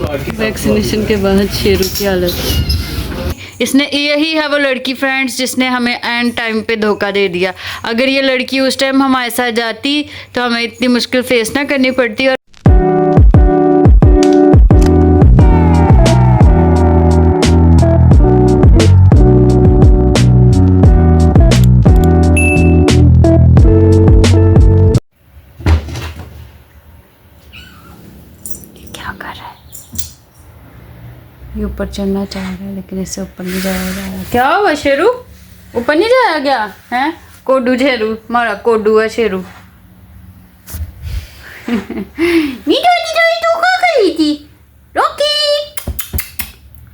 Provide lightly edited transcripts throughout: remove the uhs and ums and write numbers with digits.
Vaccination के बाद शेरू की हालत। इसने यही है वो लड़की फ्रेंड्स जिसने हमें एंड टाइम पे धोखा दे दिया। अगर ये लड़की उस टाइम हमारे साथ जाती तो हमें इतनी मुश्किल फेस ना करनी पड़ती। और क्या कर रहा है ये? ऊपर चढ़ना चाह रहा है लेकिन इससे ऊपर नहीं जाया जा रहा। क्या हुआ शेरू? ऊपर नहीं जाया गया है? कोडू शेरू, हमारा कोडू है शेरू। तू क्या कर रही थी? रॉकी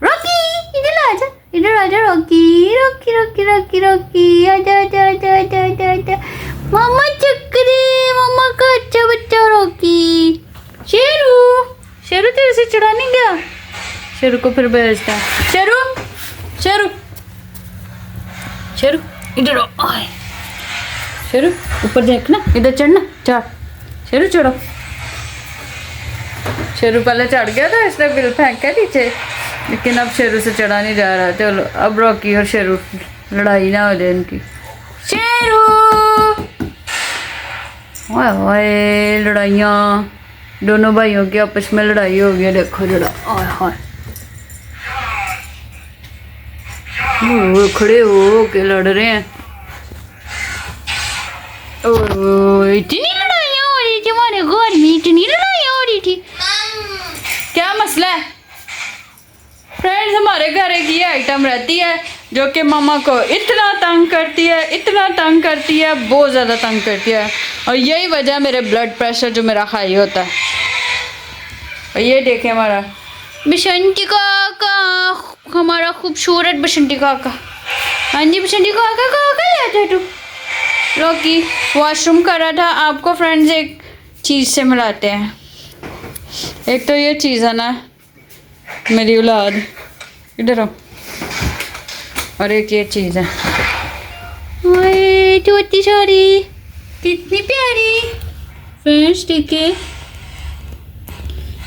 रॉकी इधर आजा, इधर आजा Rocky Rocky Rocky Rocky Rocky आजा आजा आजा आजा आजा आजा। मामा चक्री, मामा का अच्छा बच्चा रॉकी। शेरू शेरू तेरे से चढ़ा नहीं गया? शेरू को फिर भेजता है। शेरू शेरू शेरू इधर आओ। शेरू ऊपर देखना, इधर चढ़ना, चढ़ शेरू चढ़ो। शेरू पहले चढ़ गया था, इसने बिल फेंक के नीचे, लेकिन अब शेरू से चढ़ा नहीं जा रहा। चलो अब रॉकी और शेरू लड़ाई ना हो जाए इनकी। शेरू ओए ओए लड़ाइयाँ, दोनों भाइयों की आपस में लड़ाई हो गई। देखो जरा ओए ओए खड़े हो के लड़ रहे हैं। इतनी लड़ाइयाँ हो रही थी हमारे घर में, इतनी लड़ाइयाँ हो रही थी। क्या मसला है फ्रेंड्स? हमारे घर एक ये आइटम रहती है जो कि मामा को इतना तंग करती है, इतना तंग करती है, बहुत ज़्यादा तंग करती है। और यही वजह है मेरे ब्लड प्रेशर जो मेरा हाई होता है। और ये देखें हमारा बसंती काका, हमारा खूबसूरत बसंती काका। हाँ जी बसंती काका, कहाँ गया था तू? रॉकी वॉशरूम कर रहा था। आपको फ्रेंड्स एक चीज़ से मिलाते हैं। एक तो ये चीज़ है ना मेरी औलाद, इधर आओ, और एक ये चीज़ है। ओए छोटी सारी कितनी प्यारी फ्रेंड्स। ठीक है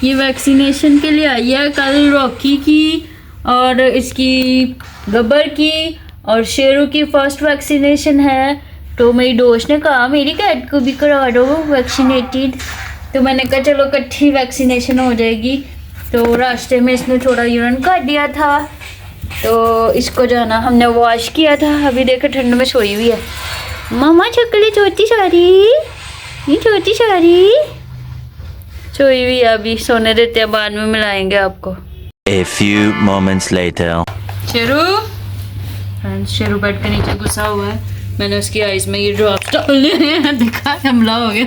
ये वैक्सीनेशन के लिए आई है। कल रॉकी की और इसकी गब्बर की और शेरू की फर्स्ट वैक्सीनेशन है। तो मेरी दोस्त ने कहा मेरी कैट को भी करा दो वैक्सीनेटेड, तो मैंने कहा चलो इकट्ठी वैक्सीनेशन हो जाएगी। तो रास्ते में इसने थोड़ा यूरिन कर दिया था, तो इसको जो है ना हमने वॉश किया था। अभी देखो ठंड में सोई हुई है। मामा चकली छोटी सारी, ये छोटी सारी सोई हुई है, अभी सोने देते हैं, बाद में मिलाएंगे आपको। A few moments later. Sheru friends, Sheru bed के नीचे घुसा हुआ है। मैंने उसकी आइज में ये ड्रॉप्स डाले हैं, देखा हमला हो गया।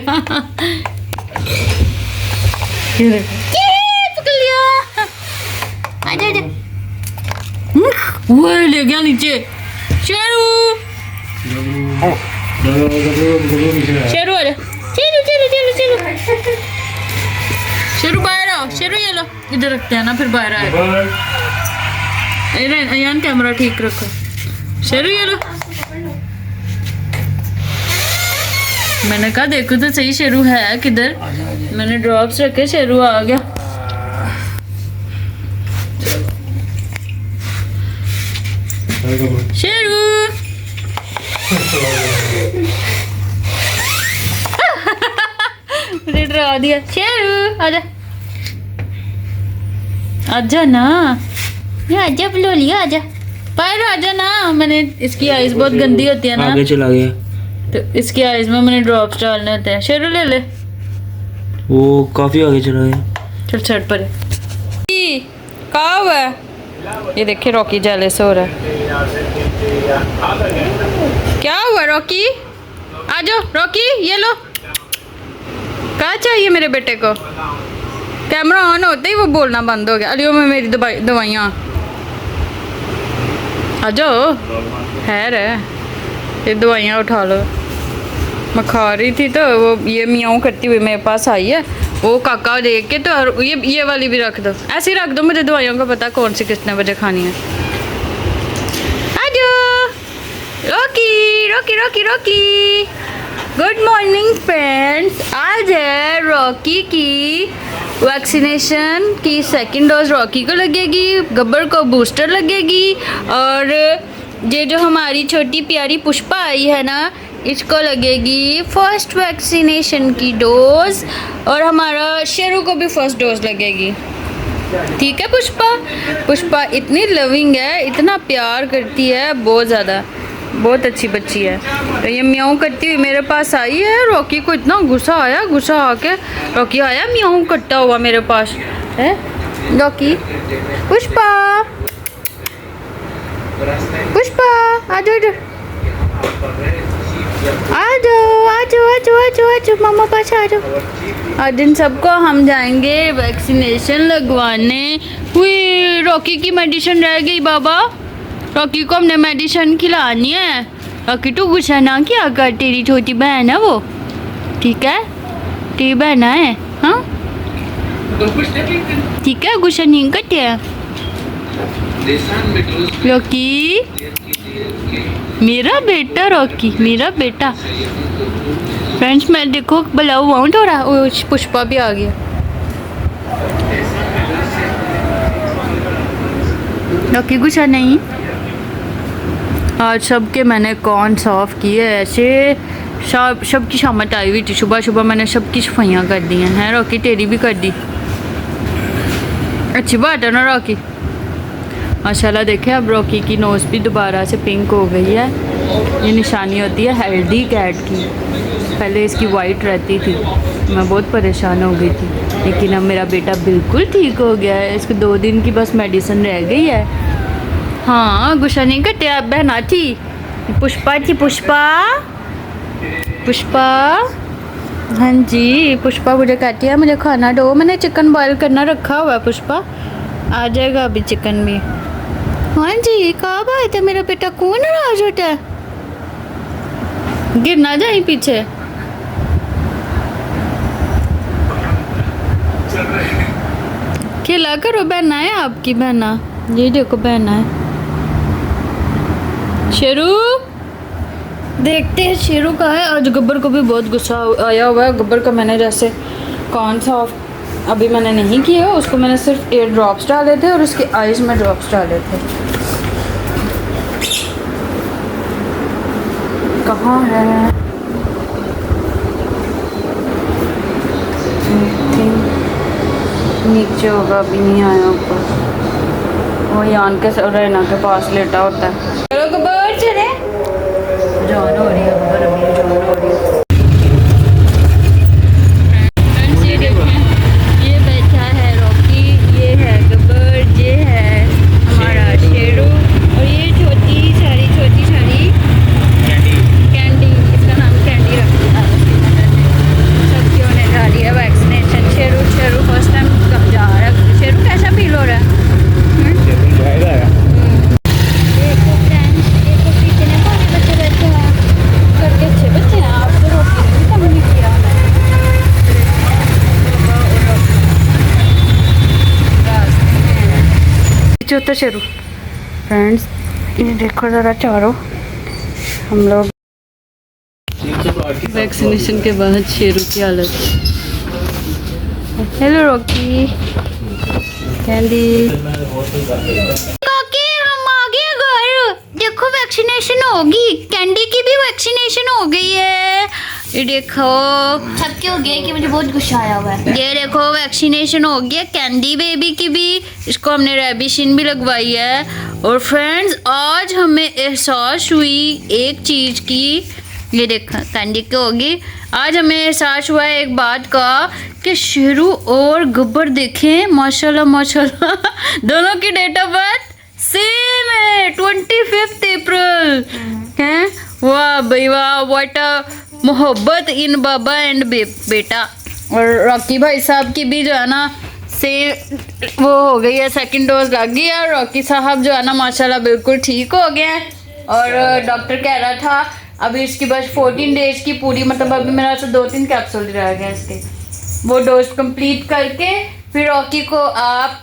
पकड़ लिया, आजा आजा। वो ले गया नीचे। शेरू शेरू आजा, शेरू शेरू शेरू शेरू शेरू बाहर आओ। शेरू ये लो, इधर रखते हैं ना फिर बाहर आए। अयान कैमरा ठीक रखो। शेरू ये लो, मैंने कहा देखो तो सही शेरू है किधर। मैंने ड्रॉप्स रखे, शेरू आ गया। शेरू मुझे डरा दिया। शेरू आजा आजा ना, ये आजा बलोलिया आजा, बाहर आजा ना। मैंने इसकी आइज बहुत गंदी होती है ना, आगे चला गया, तो इसकी आइज में मैंने ड्रॉप्स डालने होते हैं। शेरू ले ले, वो काफी आगे चला गया। चल छट पर कहा हुआ है। ये देखिए रॉकी जेलस हो रहा है। क्या हुआ रॉकी? आ जाओ रॉकी, ये लो। क्या चाहिए मेरे बेटे को? कैमरा ऑन होते ही वो बोलना बंद हो गया। अलियो में मेरी दवाइयाँ। आ जाओ, खैर है, ये दवाइयाँ उठा लो। मैं खा रही थी तो वो ये मियाऊँ करती हुई मेरे पास आई है। वो काका देख के तो ये वाली भी रख दो, ऐसे ही रख दो, मुझे दवाइयों का पता कौन सी कितने बजे खानी है। आ जाओ Rocky Rocky Rocky Rocky. Good morning friends, आज है रॉकी की वैक्सीनेशन की सेकंड डोज रॉकी को लगेगी, गब्बर को बूस्टर लगेगी, और ये जो हमारी छोटी प्यारी पुष्पा आई है ना, इसको लगेगी फर्स्ट वैक्सीनेशन की डोज, और हमारा शेरू को भी फर्स्ट डोज लगेगी। ठीक है पुष्पा? पुष्पा इतनी लविंग है, इतना प्यार करती है, बहुत ज़्यादा, बहुत अच्छी बच्ची है। तो ये म्याऊं करती हुई मेरे पास आई है। रॉकी को इतना गुस्सा आया, गुस्सा आके रॉकी आया म्याऊं करता हुआ मेरे पास है। रॉकी, पुष्पा, पुष्पा आ जाओ इधर, आ जाओ आ जाओ आ जाओ आ जाओ आ जाओ, मामा पास आ जाओ। आज इन सबको हम जाएंगे वैक्सीनेशन लगवाने। हुई रॉकी की मेडिसिन रह गई बाबा, रॉकी को हमने मेडिसिन खिलानी है। रॉकी तू गुस्सा ना किया कर, तेरी छोटी बहन है वो, ठीक है? तेरी बहन है, हाँ ठीक है, गुस्सा नहीं करते हैं। रॉकी मेरा बेटा, रॉकी मेरा बेटा। फ्रेंड्स मैं देखो बुलाओ हुआ थोड़ा, पुष्पा भी आ गया। रॉकी गुस्सा नहीं। आज सबके मैंने कौन साफ़ किए ऐसे, सब की शामत आई हुई थी, सुबह सुबह मैंने सबकी सफाइयाँ कर दी हैं। रॉकी तेरी भी कर दी, अच्छी बात है ना रॉकी? माशाल्लाह। देखे अब रॉकी की नोज़ भी दोबारा से पिंक हो गई है। ये निशानी होती है हेल्दी कैट की। पहले इसकी वाइट रहती थी, मैं बहुत परेशान हो गई थी, लेकिन अब मेरा बेटा बिल्कुल ठीक हो गया है। इसको 2 दिन की बस मेडिसिन रह गई है। हाँ गुस्सा नहीं करते आप, बहना थी पुष्पा थी, पुष्पा पुष्पा, हाँ जी पुष्पा मुझे कहती है मुझे खाना दो, मैंने चिकन बॉयल करना रखा हुआ है। पुष्पा आ जाएगा अभी चिकन भी। हाँ जी कब आए थे मेरा बेटा, कौन नाराज होता है? गिर ना जाए पीछे। खिला करो, बहना है आपकी, बहना ये देखो बहना है। शेरू देखते हैं शेरू का है। आज गब्बर को भी बहुत गुस्सा आया हुआ है। गब्बर का मैंने जैसे कौन सा अभी मैंने नहीं किया, उसको मैंने सिर्फ एयर ड्रॉप्स डाले थे और उसके आइज में ड्रॉप्स डाले थे। कहाँ है? नीचे होगा, अभी नहीं आया ऊपर। वो यान के रैना के पास लेटा होता है। चलो गब्बर चले, जान हो रही है गब्बर, अभी जान हो रही है। ये बैठा है रॉकी, ये है गब्बर, ये है हमारा शेरू, और ये छोटी सारी कैंडी, इसका नाम कैंडी रख दिया है उसकी मदर ने। सबकी होने जा रही है वैक्सीनेशन। शेरू फर्स्ट टाइम कब जा रहा है? शेरू कैसा फील हो रहा है? देखो फ्रेंड्स, देखो कितने सारे बच्चे बैठे हैं, करके अच्छे बच्चे हैं। आप तो रोटी भी कम नहीं किया चौथा शेरू। फ्रेंड्स ये देखो ज़रा चारों, हम लोग वैक्सीनेशन के बाद शेरू की हालत। हेलो रॉकी, कैंडी, काकी हम आ गए घर। देखो वैक्सीनेशन होगी, कैंडी की भी वैक्सीनेशन हो गई है। ये देखो सबके हो गया कि मुझे बहुत गुस्सा आया हुआ है। ये देखो वैक्सीनेशन हो गया कैंडी बेबी की भी, इसको हमने रेबिशिन भी लगवाई है। और फ्रेंड्स आज हमें एहसास हुई एक चीज़ की, ये देखा कैंडी की होगी। आज हमें एहसास हुआ है एक बात का कि शेरू और गब्बर देखें माशाल्लाह माशाल्लाह दोनों की डेट ऑफ बर्थ सेम है, 25 अप्रैल है। वाह भाई वाह, व्हाट अ मोहब्बत इन बाबा एंड बेटा। और रॉकी भाई साहब की भी जो है ना से वो हो गई है, सेकंड डोज लग गई है। रॉकी साहब जो है ना माशाल्लाह बिल्कुल ठीक हो गए हैं। और डॉक्टर कह रहा था अभी इसकी बस 14 डेज की पूरी, मतलब अभी मेरा तो 2-3 कैप्सूल रह गए इसके, वो डोज कंप्लीट करके फिर रॉकी को आप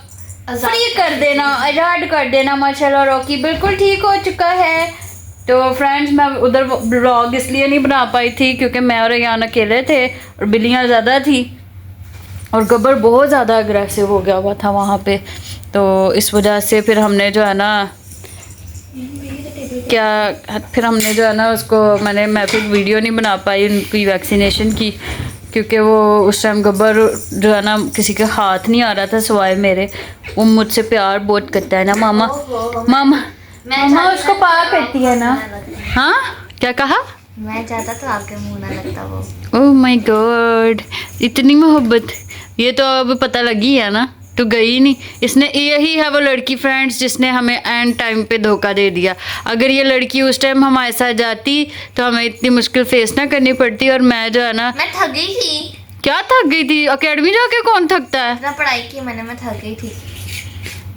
फ्री कर देना, आज़ाद कर देना। माशाल्लाह रॉकी बिल्कुल ठीक हो चुका है। तो फ्रेंड्स मैं उधर ब्लॉग इसलिए नहीं बना पाई थी क्योंकि मैं और यान अकेले थे और बिल्लियाँ ज़्यादा थी, और गब्बर बहुत ज़्यादा अग्रेसिव हो गया हुआ था वहाँ पे, तो इस वजह से फिर हमने जो है ना उसको मैं फिर वीडियो नहीं बना पाई उनकी वैक्सीनेशन की, क्योंकि वो उस टाइम गब्बर जो है ना किसी के हाथ नहीं आ रहा था सिवाय मेरे। वो मुझसे प्यार बहुत करता है ना मामा। मामा उसको प्यार करती है ना। हाँ क्या कहा? मैं चाहता तो आपके मुंह ना लगता वो। ओह माय गॉड, इतनी मोहब्बत, ये तो अब पता लगी है ना, तो गई नहीं। इसने, यही है वो लड़की फ्रेंड्स जिसने हमें एंड टाइम पे धोखा दे दिया। अगर ये लड़की उस टाइम हमारे साथ जाती तो हमें इतनी मुश्किल फेस ना करनी पड़ती। और मैं जो है ना, मैं थक गई थी। क्या थक गई थी? एकेडमी जाके कौन थकता है? इतना पढ़ाई की मैंने, मैं थक गई थी।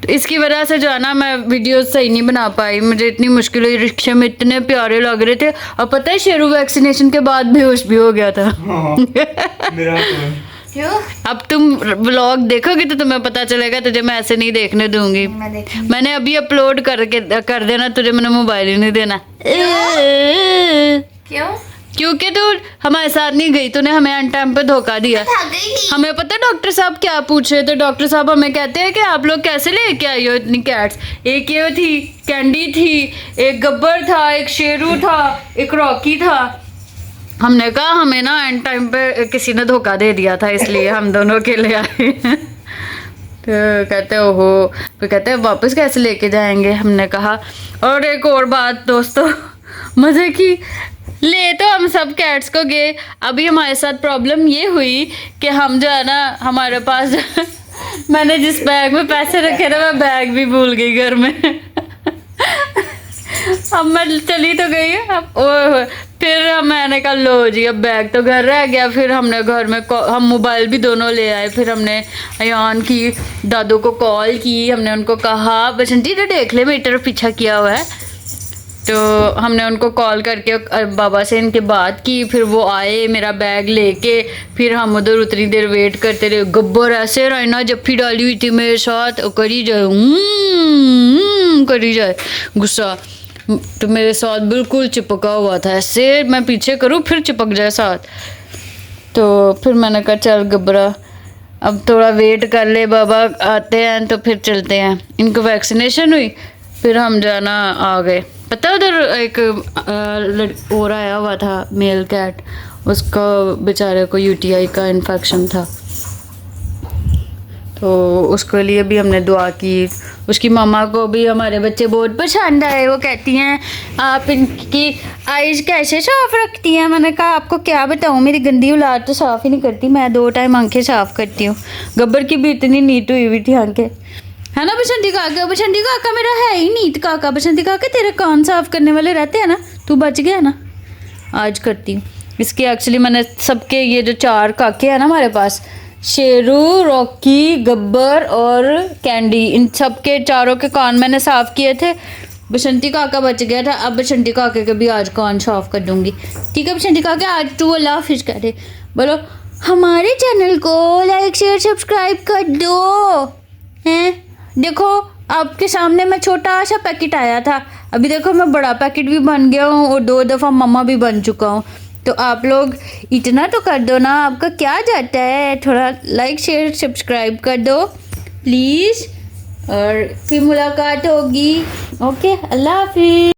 तो इसकी वजह से जो है ना मैं वीडियो सही नहीं बना पाई। मुझे इतनी मुश्किल हुई, रिक्शे में इतने प्यारे लग रहे थे। और पता है शेरू वैक्सीनेशन के बाद बेहोश भी हो गया था। मेरा तो क्यों? अब तुम व्लॉग देखोगे तो तुम्हें पता चलेगा, तुझे मैं ऐसे नहीं देखने दूंगी। मैं देखूंगी। मैंने अभी अपलोड कर देना, तुझे मैंने मोबाइल ही नहीं देना। क्यों? क्योंकि तू हमारे साथ नहीं गई, तूने हमें एंड टाइम पे धोखा दिया। थक गई थी। हमें पता है डॉक्टर साहब क्या पूछ रहे थे? डॉक्टर साहब हमें कहते हैं कि आप लोग कैसे लेके आई हो इतनी कैट्स। एक ये थी, कैंडी थी, एक गब्बर था, एक शेरू था, एक रॉकी था। हमने कहा हमें ना एंड टाइम पे किसी ने धोखा दे दिया था, इसलिए हम दोनों के लिए आए। तो कहते ओहो, फिर कहते हैं वापस कैसे लेके जाएंगे। हमने कहा, और एक और बात दोस्तों मज़े की, ले तो हम सब कैट्स को गए। अभी हमारे साथ प्रॉब्लम ये हुई कि हम जो है ना, हमारे पास मैंने जिस बैग में पैसे रखे थे मैं बैग भी भूल गई घर में। अब मैं चली तो गई, अब फिर मैंने कहा लो जी अब बैग तो घर रह गया। फिर हमने घर में हम मोबाइल भी दोनों ले आए। फिर हमने अयान की दादू को कॉल की, हमने उनको कहा बसंती तो देख ले मेरी तरफ पीछा किया हुआ है। तो हमने उनको कॉल करके बाबा से इनके बात की। फिर वो आए मेरा बैग लेके। फिर हम उधर उतनी देर वेट करते रहे। गब्बर ऐसे रहना जफ्फी डाली हुई थी मेरे साथ, करी जाए करी जाए गुस्सा, तो मेरे साथ बिल्कुल चिपका हुआ था। ऐसे मैं पीछे करूँ फिर चिपक जाए साथ। तो फिर मैंने कहा चल गब्बरा अब थोड़ा वेट कर ले, बाबा आते हैं तो फिर चलते हैं। इनको वैक्सीनेशन हुई, फिर हम जाना आ गए। पता है उधर एक और आया हुआ था मेल कैट, उसका बेचारे को यूटीआई का इन्फेक्शन था, तो उसके लिए भी हमने दुआ की। उसकी मम्मा को भी हमारे बच्चे बहुत पसंद आए। वो कहती हैं आप इनकी आइज़ कैसे साफ़ रखती हैं। मैंने कहा आपको क्या बताऊँ, मेरी गंदी औलाद तो साफ़ ही नहीं करती, मैं 2 टाइम आंखें साफ़ करती हूँ। गब्बर की भी इतनी नीट हुई हुई थी आंखें, है ना बसंती काका? बसंती काका मेरा है ही नीट काका। बसंती काका तेरे कान साफ़ करने वाले रहते हैं ना, तू बच गया ना। आज करती हूँ इसके। एक्चुअली मैंने सबके ये जो 4 काके हैं ना हमारे पास, शेरू, रॉकी, गब्बर और कैंडी, इन सब के 4 के कान मैंने साफ़ किए थे। बसंती काका बच गया था। अब बसंती काके के भी आज कान साफ़ कर दूंगी। ठीक है बसंती काका, आज तू अल्लाह हाफिज कह दे। बोलो हमारे चैनल को लाइक शेयर सब्सक्राइब कर दो। हैं देखो आपके सामने मैं छोटा सा पैकेट आया था, अभी देखो मैं बड़ा पैकेट भी बन गया हूँ और 2 दफ़ा मम्मा भी बन चुका हूँ। तो आप लोग इतना तो कर दो ना, आपका क्या जाता है, थोड़ा लाइक शेयर सब्सक्राइब कर दो प्लीज़। और फिर मुलाकात होगी। ओके, अल्लाह हाफिज़।